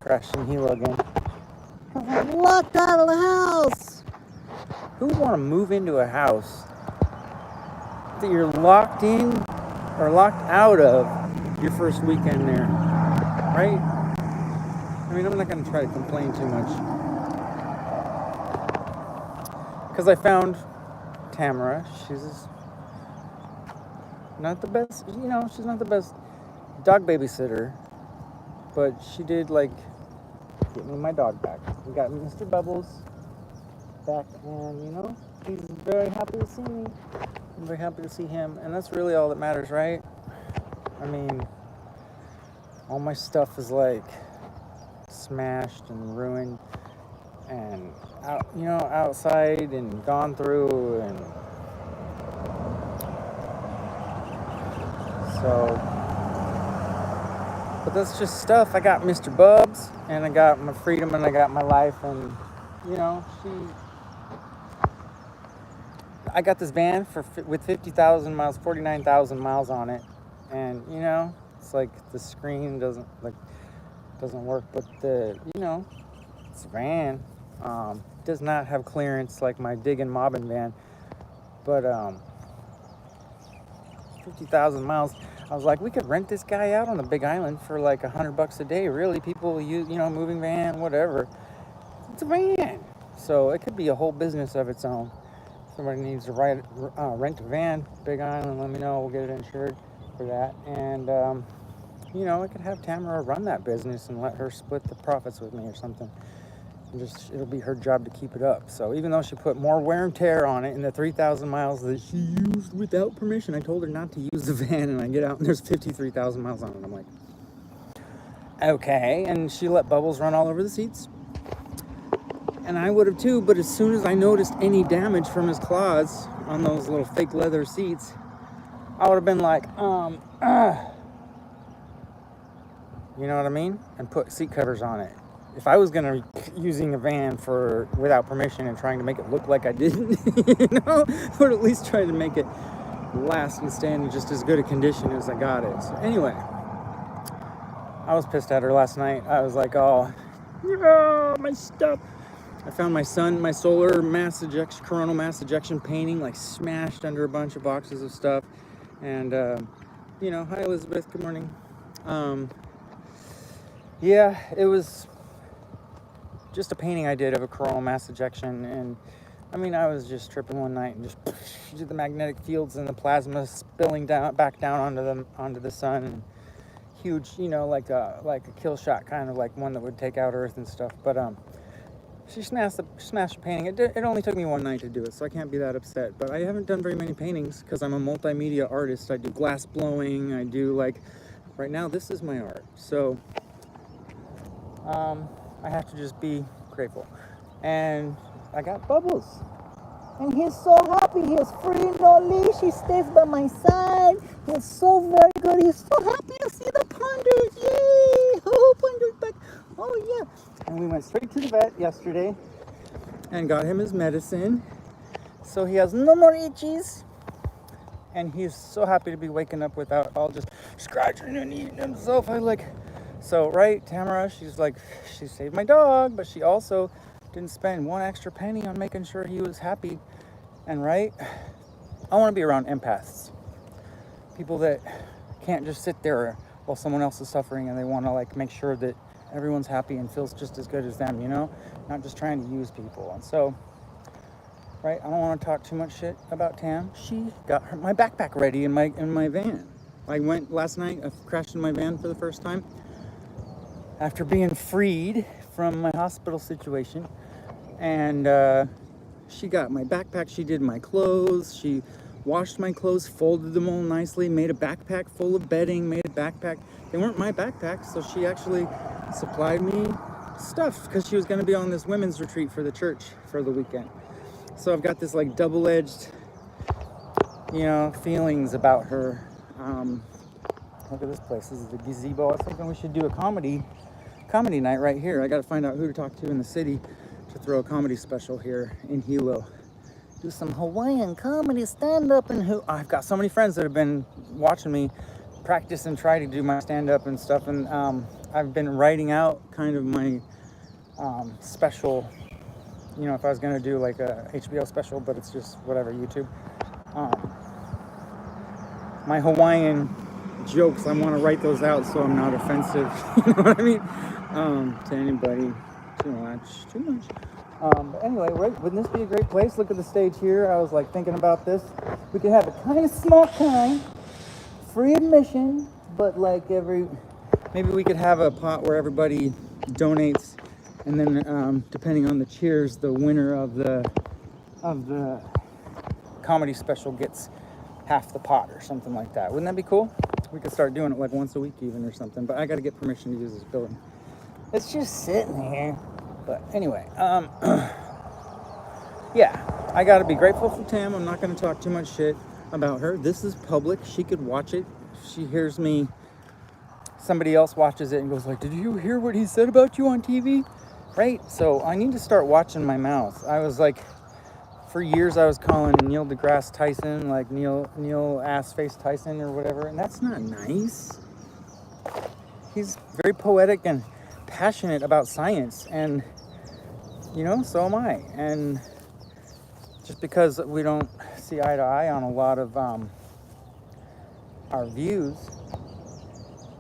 crashed in Hilo again. I'm locked out of the house. Who would want to move into a house that you're locked in or locked out of your first weekend there, right? I mean, I'm not going to try to complain too much. Because I found Tamara. She's not the best, she's not the best dog babysitter. But she did, like, get me my dog back. We got Mr. BubLz back, and, he's very happy to see me. I'm very happy to see him, and that's really all that matters, right? I mean, all my stuff is, like, smashed and ruined and, outside and gone through, and so... But that's just stuff. I got Mr. Bubs, and I got my freedom, and I got my life, and, I got this van with 50,000 miles, 49,000 miles on it, and, it's like the screen doesn't work, but it's a van. Does not have clearance like my digging mobbing van, but 50,000 miles. I was like, we could rent this guy out on the Big Island for like $100 a day. Really, people use, moving van, whatever. It's a van, so it could be a whole business of its own. Somebody needs to rent a van, Big Island. Let me know. We'll get it insured for that. And I could have Tamara run that business and let her split the profits with me or something. It'll be her job to keep it up. So even though she put more wear and tear on it in the 3,000 miles that she used without permission, I told her not to use the van, and I get out and there's 53,000 miles on it. I'm like, okay. And she let BubLz run all over the seats. And I would have too, but as soon as I noticed any damage from his claws on those little fake leather seats, I would have been like, you know what I mean? And put seat covers on it. If I was gonna using a van without permission and trying to make it look like I didn't, or at least try to make it last and stay in just as good a condition as I got it. So anyway, I was pissed at her last night. I was like, oh, my stuff. I found my solar coronal mass ejection painting, like smashed under a bunch of boxes of stuff. And, hi Elizabeth, good morning. Yeah, it was just a painting I did of a coronal mass ejection, and I mean, I was just tripping one night and just did the magnetic fields and the plasma spilling back down onto the sun, and huge, like a kill shot, kind of like one that would take out Earth and stuff. But she smashed the painting. It only took me one night to do it, so I can't be that upset. But I haven't done very many paintings because I'm a multimedia artist. I do glass blowing. I do right now. This is my art, so. I have to just be grateful. And I got BubLz. And he's so happy. He's free, no leash. He stays by my side. He's so very good. He's so happy to see the Ponders. Yay! Oh, Ponders back. Oh, yeah. And we went straight to the vet yesterday and got him his medicine. So he has no more itchies. And he's so happy to be waking up without all just scratching and eating himself. So, right, Tamara, she saved my dog, but she also didn't spend one extra penny on making sure he was happy. And, right, I want to be around empaths. People that can't just sit there while someone else is suffering, and they want to, make sure that everyone's happy and feels just as good as them, Not just trying to use people. And so, right, I don't want to talk too much shit about Tam. She got my backpack ready in my van. I went last night, I crashed in my van for the first time. After being freed from my hospital situation, and she got my backpack, she did my clothes, she washed my clothes, folded them all nicely, made a backpack full of bedding, made a backpack. They weren't my backpacks, so she actually supplied me stuff because she was going to be on this women's retreat for the church for the weekend. So I've got this double-edged, feelings about her. Look at this place. This is the gazebo. I was thinking we should do a comedy night right here. I got to find out who to talk to in the city to throw a comedy special here in Hilo. Do some Hawaiian comedy stand-up, and I've got so many friends that have been watching me practice and try to do my stand-up and stuff. And I've been writing out kind of my special, you know, if I was going to do like a HBO special, but it's just whatever, YouTube. My Hawaiian jokes, I want to write those out so I'm not offensive. You know what I mean? To anybody. Too much. But anyway, wouldn't this be a great place? Look at the stage here. I was like thinking about this. We could have a kind of small kind, free admission, but like maybe we could have a pot where everybody donates, and then depending on the cheers, the winner of the comedy special gets half the pot or something like that. Wouldn't that be cool? We could start doing it like once a week even or something, but I got to get permission to use this building. It's just sitting here. But anyway, yeah, I got to be grateful for Tam. I'm not going to talk too much shit about her. This is public. She could watch it. She hears me. Somebody else watches it and goes like, did you hear what he said about you on TV? Right? So I need to start watching my mouth. I was like, for years I was calling Neil deGrasse Tyson, like Neil ass face Tyson or whatever. And that's not nice. He's very poetic and passionate about science, and you know, so am I. And just because we don't see eye to eye on a lot of our views,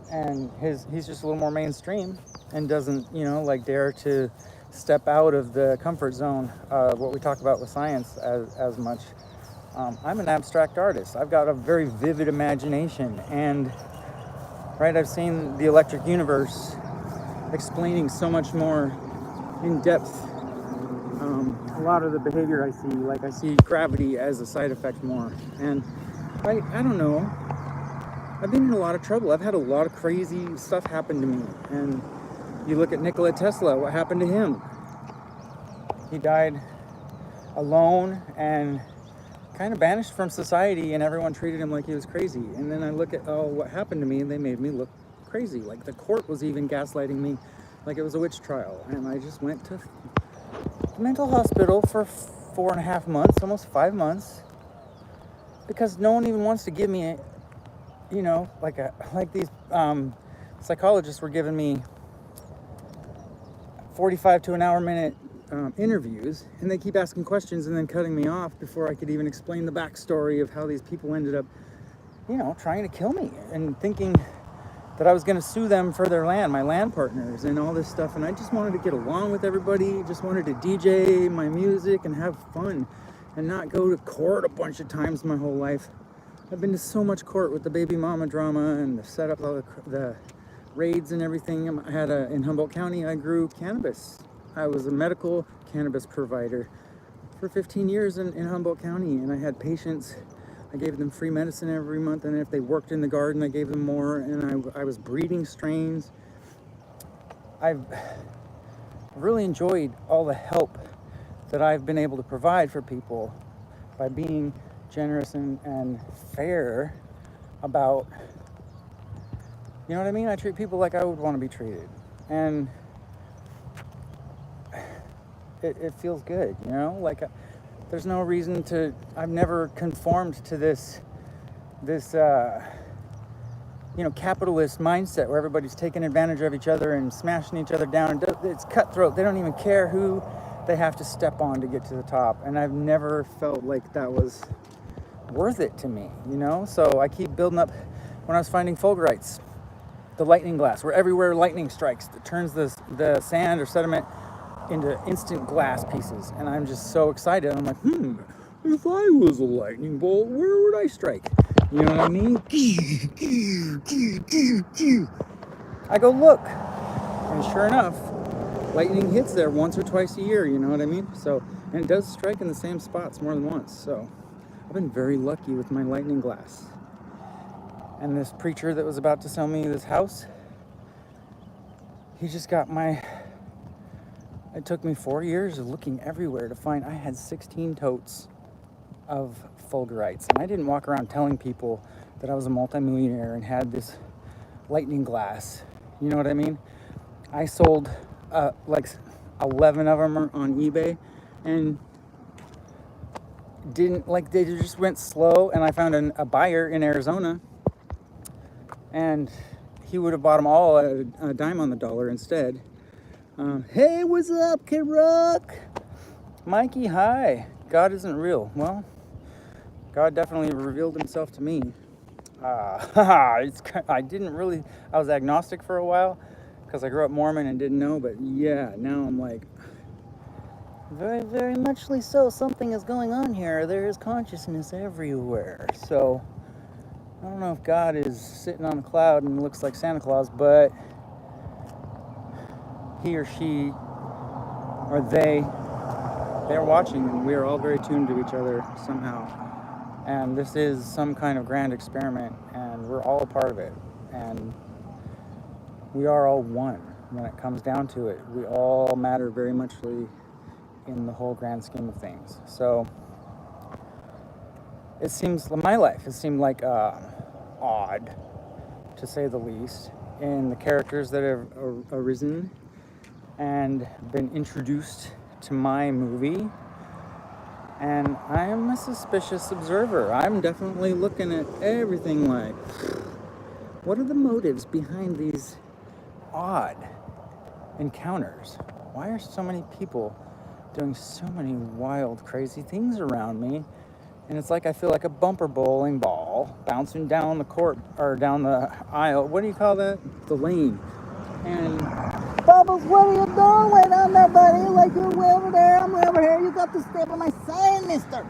and he's just a little more mainstream and doesn't, you know, like dare to step out of the comfort zone, what we talk about with science as much. I'm an abstract artist. I've got a very vivid imagination, and right, I've seen the Electric Universe explaining so much more in depth a lot of the behavior I see. Like I see gravity as a side effect more, and right, I don't know, I've been in a lot of trouble. I've had a lot of crazy stuff happen to me. And you look at Nikola Tesla, what happened to him? He died alone and kind of banished from society, and everyone treated him like he was crazy. And then I look at what happened to me, and they made me look crazy. Like the court was even gaslighting me like it was a witch trial. And I just went to mental hospital for 4.5 months, almost 5 months, because no one even wants to give me you know, like these psychologists were giving me 45 to an hour minute interviews, and they keep asking questions and then cutting me off before I could even explain the backstory of how these people ended up, you know, trying to kill me and thinking that I was going to sue them for their land, my land partners, and all this stuff. And I just wanted to get along with everybody, just wanted to DJ my music and have fun and not go to court a bunch of times my whole life. I've been to so much court with the baby mama drama and the setup of the raids and everything. I had in Humboldt County, I grew cannabis. I was a medical cannabis provider for 15 years in Humboldt County, and I had patients. I gave them free medicine every month, and if they worked in the garden, I gave them more, and I was breeding strains. I've really enjoyed all the help that I've been able to provide for people by being generous and fair about, you know what I mean? I treat people like I would want to be treated, and it feels good, you know? Like there's no reason to, I've never conformed to this you know, capitalist mindset where everybody's taking advantage of each other and smashing each other down. It's cutthroat. They don't even care who they have to step on to get to the top, and I've never felt like that was worth it to me, you know? So I keep building up. When I was finding fulgurites, the lightning glass, where everywhere lightning strikes, it turns the sand or sediment into instant glass pieces, and I'm just so excited. I'm like, if I was a lightning bolt, where would I strike? You know what I mean? I go look, and sure enough, lightning hits there once or twice a year, you know what I mean? So, and it does strike in the same spots more than once. So I've been very lucky with my lightning glass. And this preacher that was about to sell me this house, he just got it took me 4 years of looking everywhere to find, I had 16 totes of fulgurites. And I didn't walk around telling people that I was a multimillionaire and had this lightning glass. You know what I mean? I sold like 11 of them on eBay, and they just went slow. And I found a buyer in Arizona and he would have bought them all at a dime on the dollar instead. Hey, what's up, Kid Rock? Mikey, hi. God isn't real. Well, God definitely revealed himself to me. I was agnostic for a while because I grew up Mormon and didn't know, but yeah, now I'm like, very, very muchly so, something is going on here. There is consciousness everywhere. So, I don't know if God is sitting on a cloud and looks like Santa Claus, but he or she or they're watching, and we are all very tuned to each other somehow. And this is some kind of grand experiment, and we're all a part of it. And we are all one when it comes down to it. We all matter very muchly in the whole grand scheme of things. So it seems, my life, it seemed like odd, to say the least, in the characters that have arisen and been introduced to my movie. And I am a suspicious observer. I'm definitely looking at everything like, what are the motives behind these odd encounters? Why are so many people doing so many wild, crazy things around me? And it's like I feel like a bumper bowling ball bouncing down the court, or down the aisle. What do you call that? The lane. And BubLz, what are you doing? Wait on there, buddy. Like, you're way over there, I'm way over here. You got to stay by my side, mister.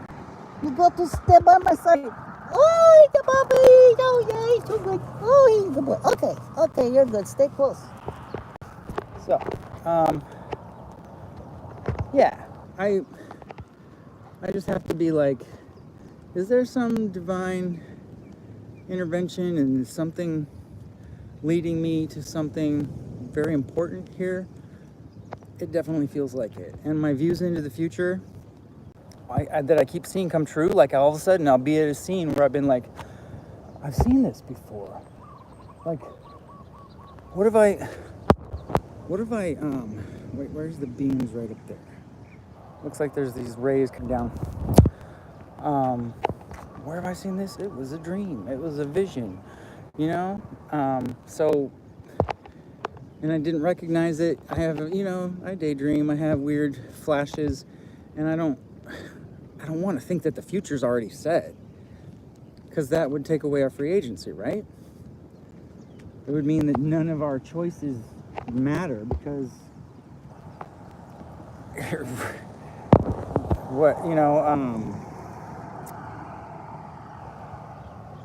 You got to stay by my side. Oh, the puppy. Oh, yeah, he's too good. Oh, he's a good boy. Okay, you're good. Stay close. So, yeah, I just have to be like, is there some divine intervention and something leading me to something very important here? It definitely feels like it. And my views into the future that I keep seeing come true, like all of a sudden I'll be at a scene where I've been like, I've seen this before. Like, what if I wait, where's the beams? Right up there. Looks like there's these rays come down. Where have I seen this? It was a dream. It was a vision, you know? So, and I didn't recognize it. I have, I daydream. I have weird flashes, and I don't want to think that the future's already set, because that would take away our free agency, right? It would mean that none of our choices matter, because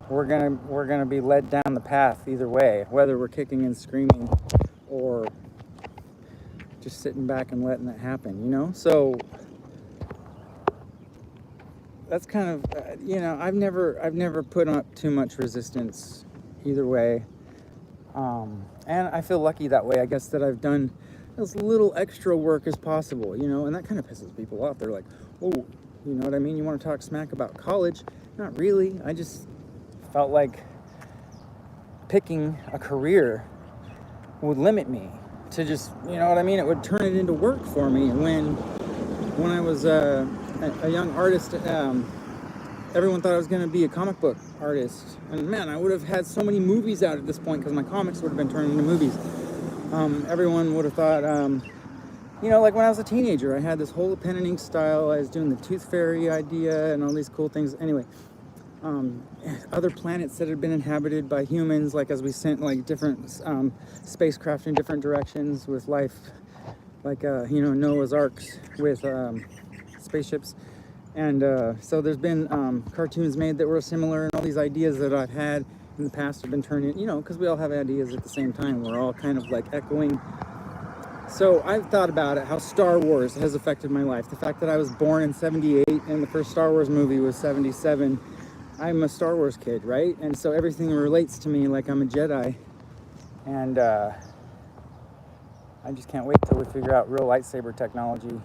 we're gonna be led down the path either way, whether we're kicking and screaming or just sitting back and letting it happen, So that's kind of, I've never put up too much resistance either way, and I feel lucky that way. I guess that I've done as little extra work as possible, and that kind of pisses people off. They're like, oh, you know what I mean? You want to talk smack about college? Not really. I just felt like picking a career would limit me to just, It would turn it into work for me. When I was a young artist, everyone thought I was going to be a comic book artist. And man, I would have had so many movies out at this point, because my comics would have been turned into movies. Everyone would have thought, like when I was a teenager, I had this whole pen and ink style. I was doing the tooth fairy idea and all these cool things. Anyway, other planets that had been inhabited by humans, like as we sent like different spacecraft in different directions with life, like Noah's Arks with spaceships. And so there's been cartoons made that were similar, and all these ideas that I've had in the past have been turned in, because we all have ideas at the same time. We're all kind of like echoing. So I've thought about it, how Star Wars has affected my life. The fact that I was born in 78 and the first Star Wars movie was 77. I'm a Star Wars kid, right? And so everything relates to me like I'm a Jedi. And I just can't wait till we figure out real lightsaber technology.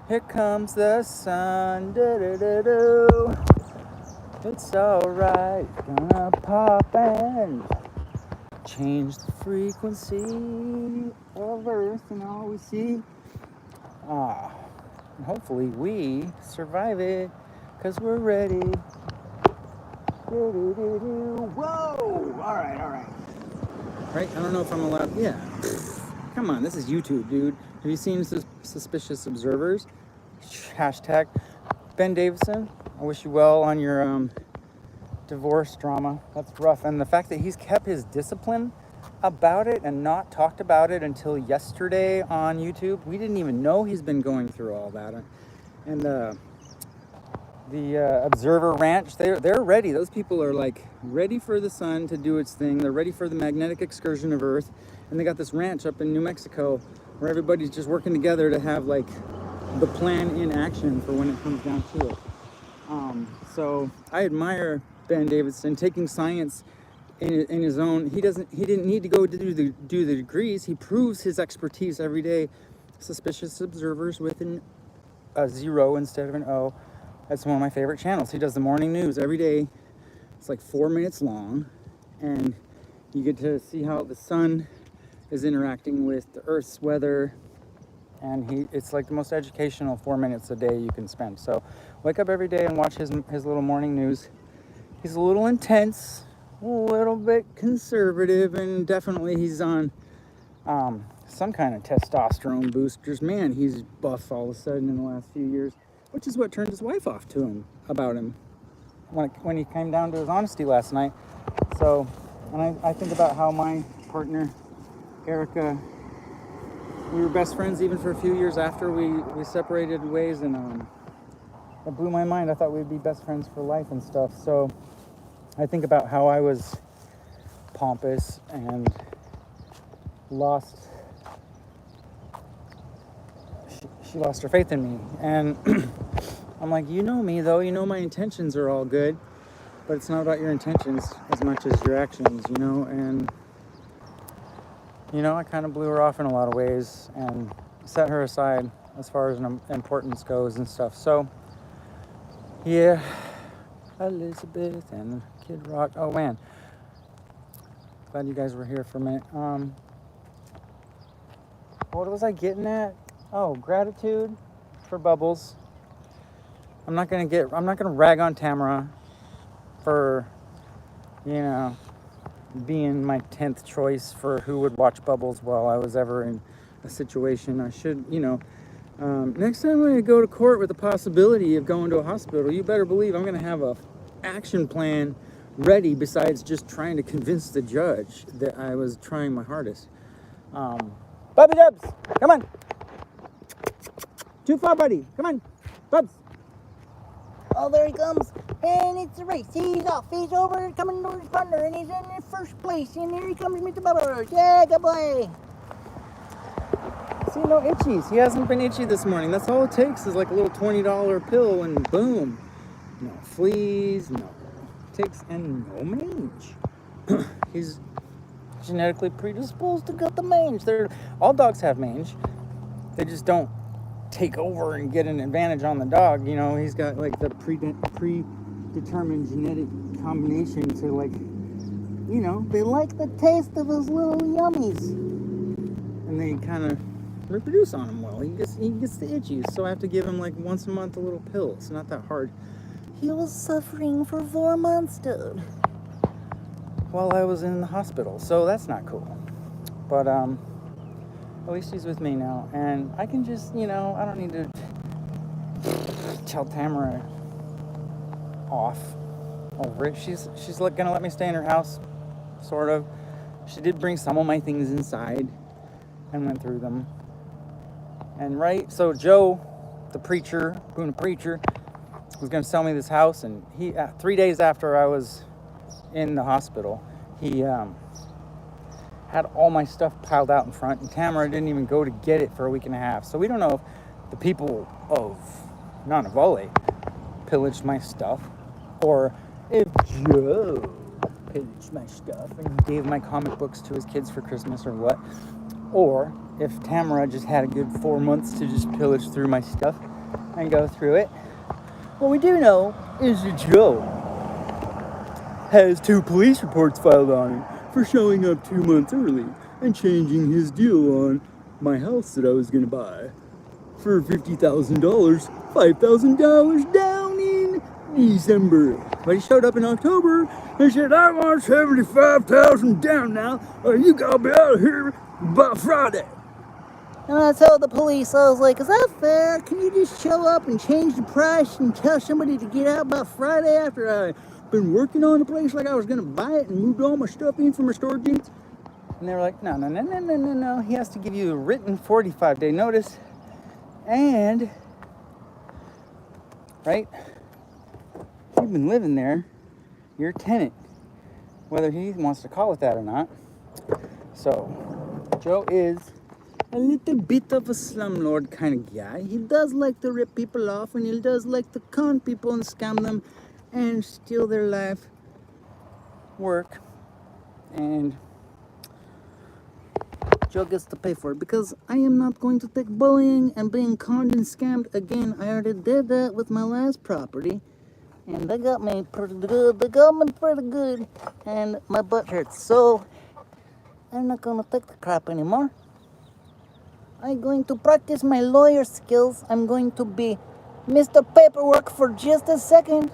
Here comes the sun, do-do-do-do. It's alright, gonna pop and change the frequency of Earth and all we see. And hopefully we survive it, because we're ready. Whoa! All right. Right? I don't know if I'm allowed. Yeah. Come on, this is YouTube, dude. Have you seen Suspicious Observers? Hashtag Ben Davison. I wish you well on your divorce drama. That's rough. And the fact that he's kept his discipline about it and not talked about it until yesterday on YouTube. We didn't even know he's been going through all that. And the Observer Ranch, they're ready. Those people are like ready for the sun to do its thing. They're ready for the magnetic excursion of Earth. And they got this ranch up in New Mexico where everybody's just working together to have like the plan in action for when it comes down to it. So I admire Ben Davidson taking science in his own. He didn't need to go to do the degrees. He proves his expertise every day. Suspicious Observers with a 0 instead of an O. That's one of my favorite channels. He does the morning news every day. It's like 4 minutes long, and you get to see how the sun is interacting with the Earth's weather, and it's like the most educational 4 minutes a day you can spend. So wake up every day and watch his little morning news. He's a little intense, a little bit conservative, and definitely he's on some kind of testosterone boosters. Man, he's buff all of a sudden in the last few years, which is what turned his wife off to him about him when he came down to his honesty last night. So, and I think about how my partner Erica, we were best friends even for a few years after we separated ways, and it blew my mind. I thought we'd be best friends for life and stuff. So I think about how I was pompous and she lost her faith in me, and I'm like, you know me though, you know my intentions are all good, but it's not about your intentions as much as your actions, and I kind of blew her off in a lot of ways and set her aside as far as importance goes and stuff. So, yeah, Elizabeth and Kid Rock. Oh, man. Glad you guys were here for a minute. What was I getting at? Oh, gratitude for BubLz. I'm not gonna rag on Tamara for, being my 10th choice for who would watch BubLz while I was ever in a situation. I should, next time I go to court with the possibility of going to a hospital, you better believe I'm going to have a action plan ready besides just trying to convince the judge that I was trying my hardest. Bubby Dubs, come on. Too far, buddy. Come on, Bubs. Oh, there he comes. And it's a race. He's off. He's over, coming to his partner, and he's in first place. And here he comes, Mr. BubLz. Yeah, good boy. See, no itchies. He hasn't been itchy this morning. That's all it takes is like a little $20 pill, and boom. No fleas, no ticks, and no mange. He's genetically predisposed to get the mange. All dogs have mange. They just don't take over and get an advantage on the dog. He's got like the predetermined genetic combination to, like, they like the taste of his little yummies, and they kind of reproduce on him well. He gets the itchies, so I have to give him like once a month a little pill. It's not that hard. He was suffering for 4 months, dude, while I was in the hospital, so that's not cool. But at least he's with me now, and I can just, I don't need to tell Tamara off over it. She's gonna let me stay in her house, sort of. She did bring some of my things inside and went through them. And so Joe, the preacher, Boone preacher, was gonna sell me this house, and he 3 days after I was in the hospital, he had all my stuff piled out in front, and Tamara didn't even go to get it for a week and a half. So we don't know if the people of Nonavale pillaged my stuff, or if Joe pillaged my stuff and gave my comic books to his kids for Christmas, or what. Or if Tamara just had a good 4 months to just pillage through my stuff and go through it. What we do know is that Joe has 2 police reports filed on him for showing up 2 months early and changing his deal on my house that I was going to buy for $50,000, $5,000 down in December. But he showed up in October and said, I want 75,000 down now, or you gotta be out of here by Friday. And I told the police, I was like, is that fair? Can you just show up and change the price and tell somebody to get out by Friday after I've been working on the place like I was gonna buy it and moved all my stuff in from my storage units? And they were like, no. He has to give you a written 45-day notice. And, right? You've been living there. You're a tenant. Whether he wants to call it that or not. So, Joe is a little bit of a slumlord kind of guy. He does like to rip people off, and he does like to con people and scam them and steal their life work. And Joe gets to pay for it because I am not going to take bullying and being conned and scammed again. I already did that with my last property, and they got me pretty good. And my butt hurts, so I'm not gonna take the crap anymore. I'm going to practice my lawyer skills. I'm going to be Mr. Paperwork for just a second,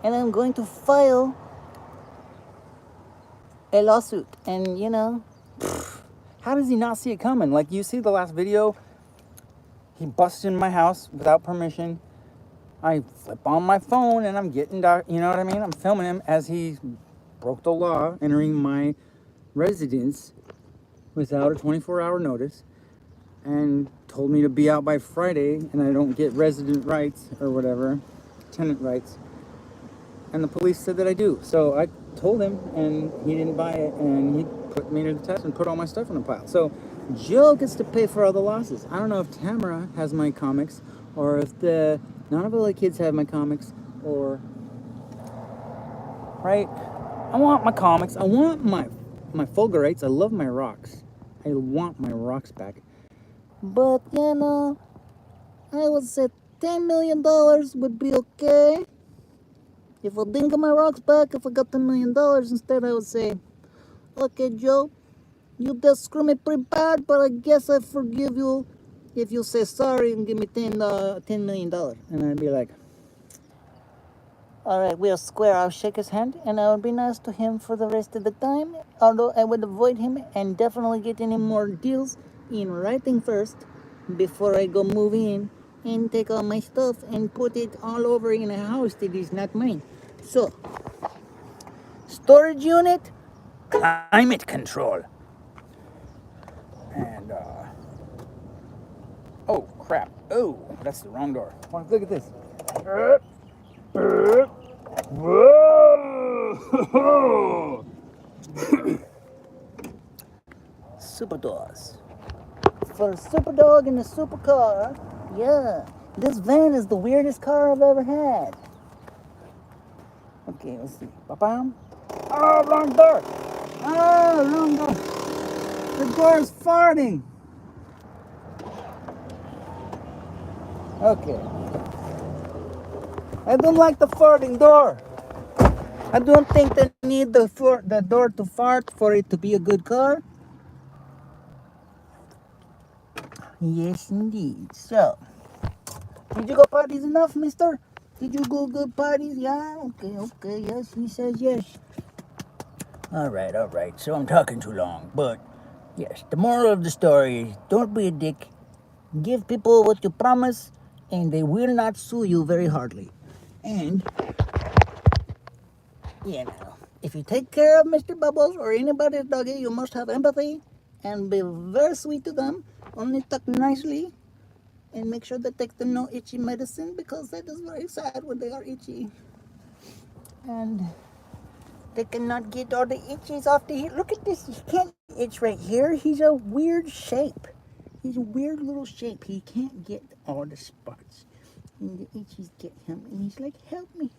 and I'm going to file a lawsuit. And you know, how does he not see it coming? Like, you see the last video, he busts in my house without permission. I flip on my phone and I'm getting, you know what I mean? I'm filming him as he broke the law, entering my residence without a 24-hour notice, and told me to be out by Friday, and I don't get resident rights or whatever, tenant rights. And the police said that I do. So I told him, and he didn't buy it, and he put me to the test and put all my stuff in a pile. So Joe gets to pay for all the losses. I don't know if Tamara has my comics, or if none of the other kids have my comics, or, right? I want my comics. I want my Fulgurites. I love my rocks. I want my rocks back. But, you know, I would say $10 million would be okay. If I didn't get my rocks back, if I got $10 million instead, I would say, okay, Joe, you did screw me pretty bad, but I guess I forgive you if you say sorry and give me $10 million. And I'd be like, all right, we are square. I'll shake his hand, and I would be nice to him for the rest of the time, although I would avoid him and definitely get any more deals in writing first before I go move in and take all my stuff and put it all over in a house that is not mine. So, storage unit, climate control. And, oh, crap. Oh, that's the wrong door. Look at this. Whoa! Super doors. For a super dog in a super car, yeah. This van is the weirdest car I've ever had. Okay, let's see. Ba-bam. Oh, wrong door. Oh, wrong door. The door is farting. Okay. I don't like the farting door. I don't think they need the door to fart for it to be a good car. Yes, indeed. So, did you go parties enough, mister? Did you go good parties? Yeah? Okay, yes, he says yes. All right, so I'm talking too long, but yes, the moral of the story is don't be a dick. Give people what you promise, and they will not sue you very hardly. And, you know, if you take care of Mr. BubLz or anybody's doggy, you must have empathy and be very sweet to them. Only talk nicely and make sure they take the no itchy medicine, because that is very sad when they are itchy. And they cannot get all the itches off the head. Look at this. He can't itch right here. He's a weird shape. He's a weird little shape. He can't get all the spots. And the itchies get him. And he's like, help me.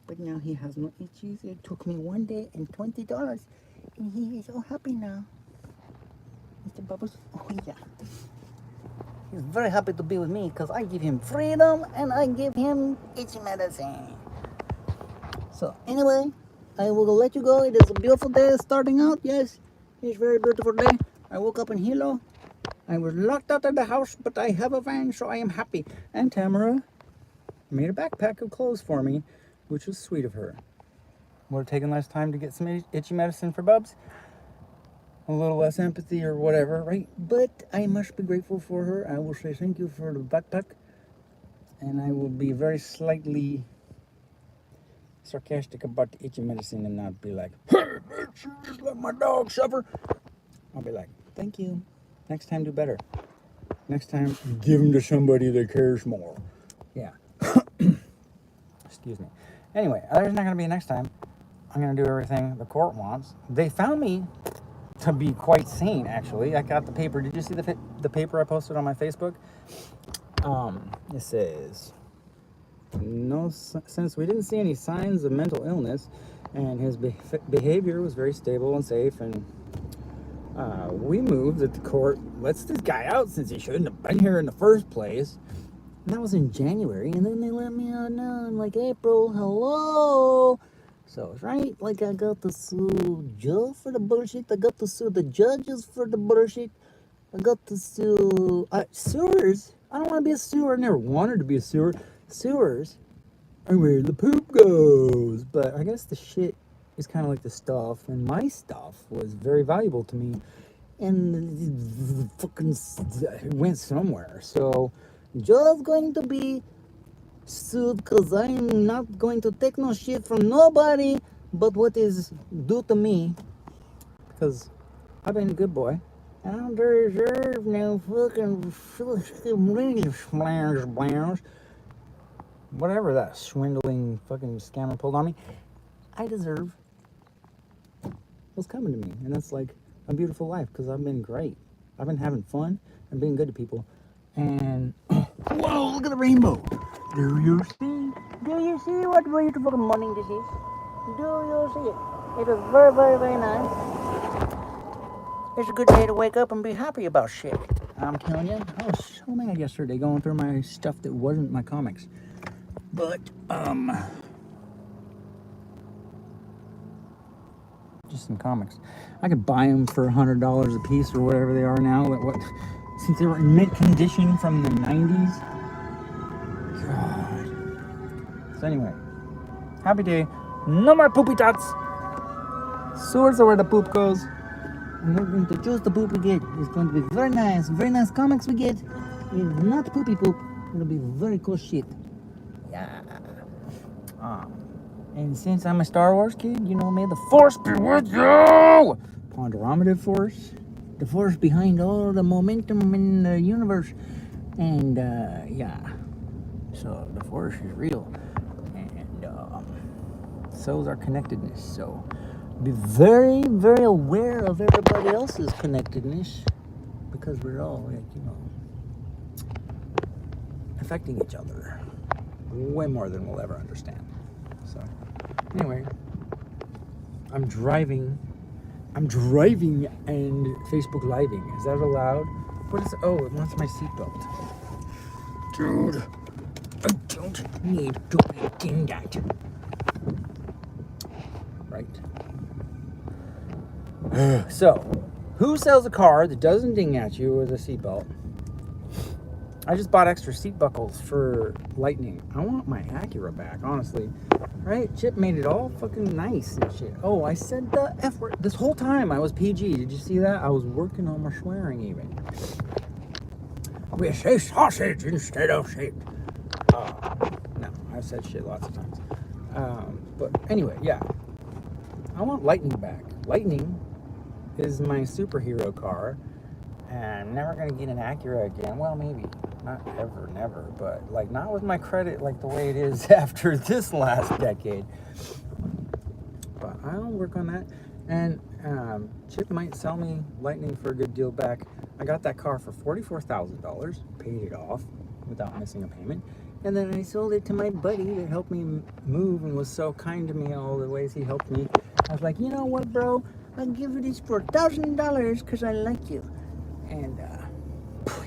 But now he has no itchies. It took me one day and $20. And he is so happy now. Mr. BubLz. Oh, yeah. He's very happy to be with me because I give him freedom and I give him itchy medicine. So anyway, I will let you go. It is a beautiful day starting out. Yes, it's a very beautiful day. I woke up in Hilo. I was locked out of the house, but I have a van, so I am happy. And Tamara made a backpack of clothes for me, which was sweet of her. Would have taken less time to get some itchy medicine for Bubs. A little less empathy or whatever, right? But I must be grateful for her. I will say thank you for the backpack. And I will be very slightly sarcastic about the itchy medicine and not be like, hey, bitch, you just let my dog suffer. I'll be like, thank you. Next time, do better. Next time, give them to somebody that cares more. Yeah. Excuse me. Anyway, there's not going to be a next time. I'm going to do everything the court wants. They found me to be quite sane, actually. I got the paper. Did you see the paper I posted on my Facebook? It says, no, since we didn't see any signs of mental illness, and his behavior was very stable and safe, and we moved that the court lets this guy out since he shouldn't have been here in the first place. And that was in January, and then they let me out now in like April. Hello. So it's right, like I got to sue Joe for the bullshit. I got to sue the judges for the bullshit. I got to sue sewers. I don't want to be a sewer. I never wanted to be a sewer. Sewers are where the poop goes. But I guess the shit is kind of like the stuff, and my stuff was very valuable to me, and it fucking went somewhere. So Joe's going to be sued because I'm not going to take no shit from nobody but what is due to me, because I've been a good boy. I don't deserve no fucking whatever that swindling fucking scammer pulled on me. I deserve what's coming to me, and that's like a beautiful life, because I've been great. I've been having fun and being good to people, and whoa, look at the rainbow. Do you see? Do you see what beautiful morning this is? Do you see it? It is very, very, very nice. It's a good day to wake up and be happy about shit. I'm telling you, I was so mad yesterday going through my stuff that wasn't my comics. But, just some comics. I could buy them for $100 a piece or whatever they are now. Since they were in mint condition from the 90s. God. So anyway, happy day. No more poopy tots. Sewers are where the poop goes. And we're going to choose the poop we get. It's going to be very nice comics we get. It's not poopy poop. It'll be very cool shit. Yeah. And since I'm a Star Wars kid, you know, may the Force be with you! Ponderometer Force. The force behind all the momentum in the universe. And, yeah. So, the Force is real. And, so is our connectedness. So, be very, very aware of everybody else's connectedness, because we're all, like, you know, affecting each other way more than we'll ever understand. So, anyway, I'm driving and Facebook Living. Is that allowed? What is it? Oh, it wants my seatbelt. Dude, I don't need to be doing that. Right. So, who sells a car that doesn't ding at you with a seatbelt? I just bought extra seat buckles for Lightning. I want my Acura back, honestly. Right? Chip made it all fucking nice and shit. Oh, I said the F word. This whole time I was PG. Did you see that? I was working on my swearing even. We say sausage instead of shit. No, I've said shit lots of times. But anyway, yeah. I want Lightning back. Lightning is my superhero car, and I'm never gonna get an Acura again. Well, maybe not ever, never, but like not with my credit like the way it is after this last decade. But I'll work on that, and Chip might sell me Lightning for a good deal back. I got that car for $44,000, paid it off without missing a payment, and then I sold it to my buddy that helped me move and was so kind to me all the ways he helped me. I was like, you know what, bro? I'll give you this for $1,000 because I like you. And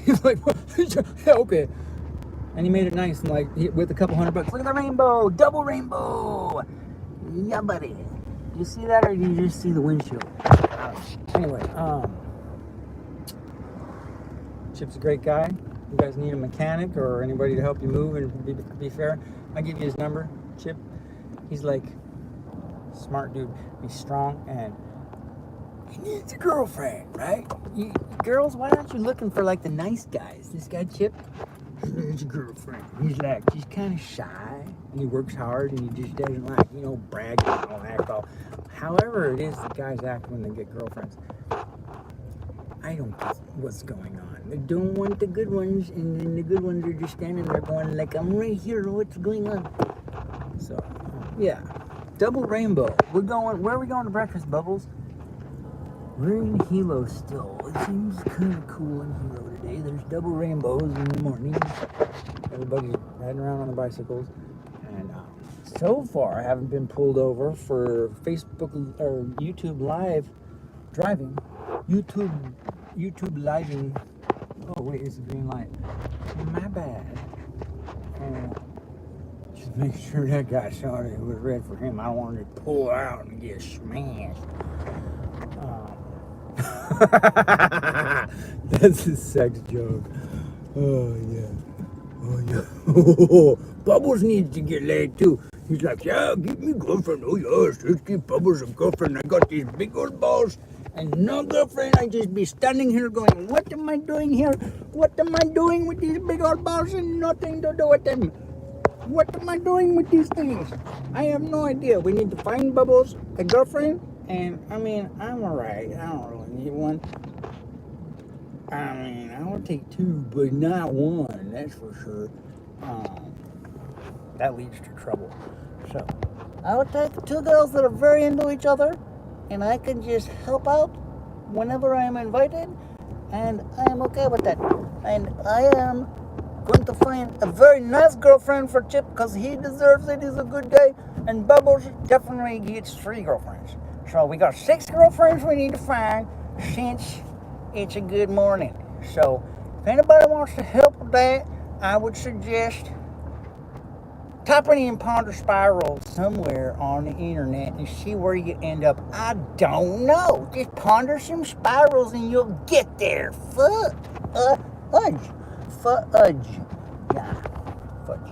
he's like, yeah, okay. And he made it nice and like with a couple $100. Look at the rainbow, double rainbow. Yeah, buddy. Do you see that, or do you just see the windshield? Anyway, Chip's a great guy. you guys need a mechanic or anybody to help you move and be fair, I'll give you his number, Chip. He's like smart dude. He's strong and he needs a girlfriend, right? Girls, why aren't you looking for like the nice guys? This guy Chip, he needs a girlfriend. He's kind of shy and he works hard and he just doesn't like, brag and all act all. However it is the guys act when they get girlfriends. I don't know what's going on. They don't want the good ones, and then the good ones are just standing there going like, I'm right here, what's going on? So, yeah. Double rainbow. Where are we going to breakfast, BubLz? We're in Hilo still. It seems kind of cool in Hilo today. There's double rainbows in the morning. Everybody's riding around on the bicycles. And so far, I haven't been pulled over for Facebook or YouTube live driving. YouTube living. Oh wait, it's a green light. My bad. Just make sure that guy saw it was red for him. I wanted to pull out and get smashed. That's a sex joke. Oh yeah. BubLz needs to get laid too. He's like, yeah, give me a girlfriend. Oh yes, let's give BubLz a girlfriend. I got these big old balls. And no girlfriend, I just be standing here going, what am I doing here? What am I doing with these big old balls and nothing to do with them? What am I doing with these things? I have no idea. We need to find BubLz a girlfriend. And, I'm alright. I don't really need one. I will take two, but not one. That's for sure. That leads to trouble. So, I would take two girls that are very into each other. And I can just help out whenever I am invited, and I am okay with that. And I am going to find a very nice girlfriend for Chip because he deserves it. He's a good guy. And BubLz definitely gets 3 girlfriends. So we got 6 girlfriends we need to find since it's a good morning. So if anybody wants to help with that, I would suggest typing in Ponder Spiral somewhere on the internet and see where you end up. I don't know. Just ponder some spirals and you'll get there. Fudge. Yeah. Fudge.